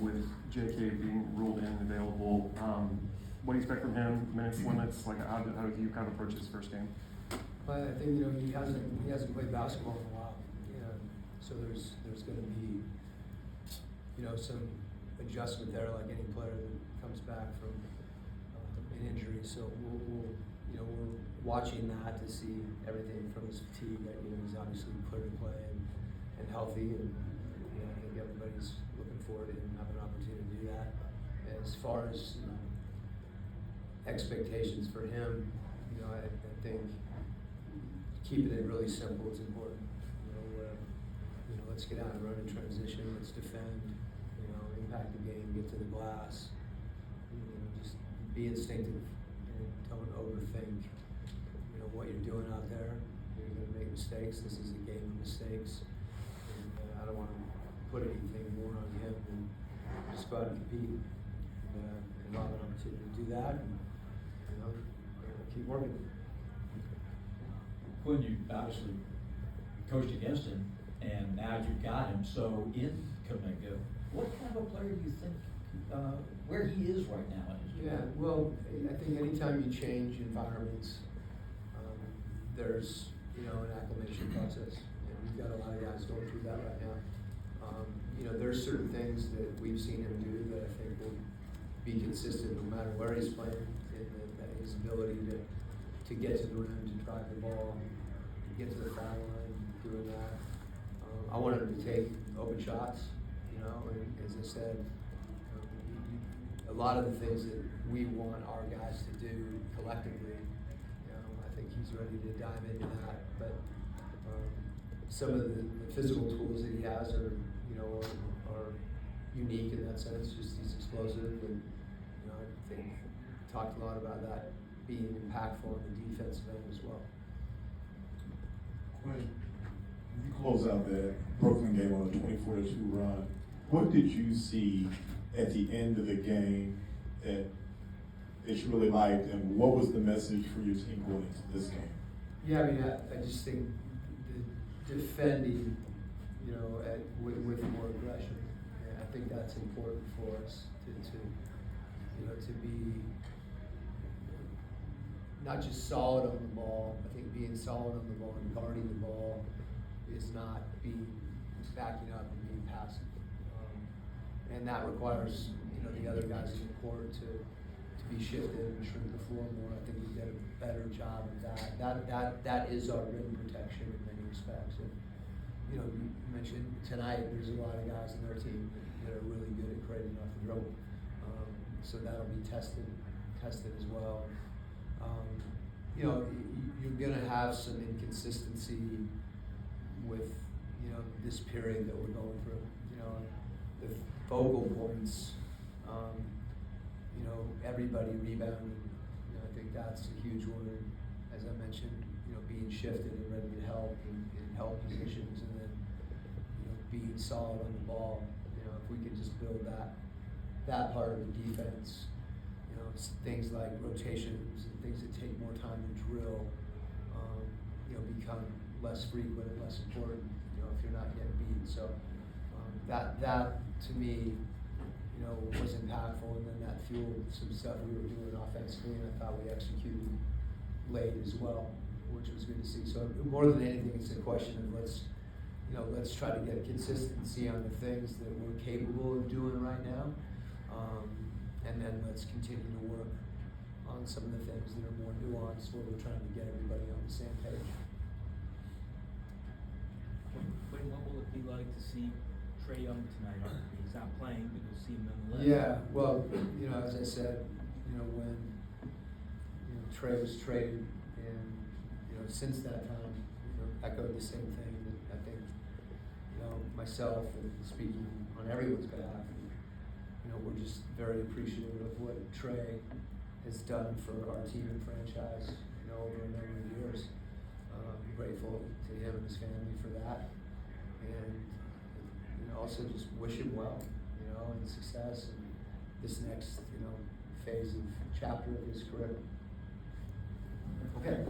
with JK being ruled in and available, what do you expect from him? Minutes, limits, like how do you kind of approach his first game? But I think he hasn't played basketball in a while, so there's going to be some adjustment there, like any player that comes back from an injury. So we're watching that to see everything from his fatigue. He's obviously put in play and healthy, and I think everybody's looking forward to him having an opportunity to do that. As far as expectations for him, I think keeping it really simple is important. Let's get out and run in transition. Let's defend. Impact the game. Get to the glass. Just be instinctive and don't overthink. What you're doing out there. You're going to make mistakes. This is a game of mistakes, and I don't want to put anything more on him than just go out and compete. And I'll have an opportunity to do that. And, keep working. Quin, you obviously coached against him, and now you've got him. So in Kaminga, what kind of a player do you think, where he is right now? Yeah, well, I think anytime you change environments, there's an acclimation process, and we've got a lot of guys going through that right now. There's certain things that we've seen him do that I think will be consistent no matter where he's playing, and his ability to get to the rim, to drive the ball, get to the foul line, doing that. I want him to take open shots, and as I said, a lot of the things that we want our guys to do collectively, I think he's ready to dive into that. But some of the physical tools that he has are unique in that sense. Just he's explosive, and I think talked a lot about that being impactful on the defensive end as well. Quin, you close out that Brooklyn game on a 24-2 run. What did you see at the end of the game that you really liked, and what was the message for your team going into this game? Yeah, I just think the defending, with more aggression. And I think that's important for us to be not just solid on the ball. I think being solid on the ball and guarding the ball is not backing up and being passive. And that requires the other guys in the court to be shifted and shrink the floor more. I think we did a better job of that. That is our rim protection in many respects. And you mentioned tonight there's a lot of guys in their team that are really good at creating off the dribble. So that'll be tested as well. You're gonna have some inconsistency with this period that we're going through. The focal points. Everybody rebounding. I think that's a huge one. And as I mentioned, being shifted and ready to help in help positions, and then being solid on the ball. If we could just build that part of the defense. Things like rotations and things that take more time to drill, become less frequent and less important. If you're not getting beat. So that to me, was impactful, and then that fueled some stuff we were doing offensively, and I thought we executed late as well, which was good to see. So more than anything, it's a question of let's try to get consistency on the things that we're capable of doing right now, and then let's continue to work on some of the things that are more nuanced, where we're trying to get everybody on the same page. Quin, what will it be like to see Trae Young tonight? He's not playing, but you'll see him nonetheless. Yeah, well, as I said, when Trae was traded, and since that time, echoed the same thing. That I think, myself and speaking on everyone's behalf, we're just very appreciative of what Trae has done for our team and franchise, over a number of years. Grateful to him and his family for that, and also just wish him well, and success in this next, phase of chapter of his career. Okay.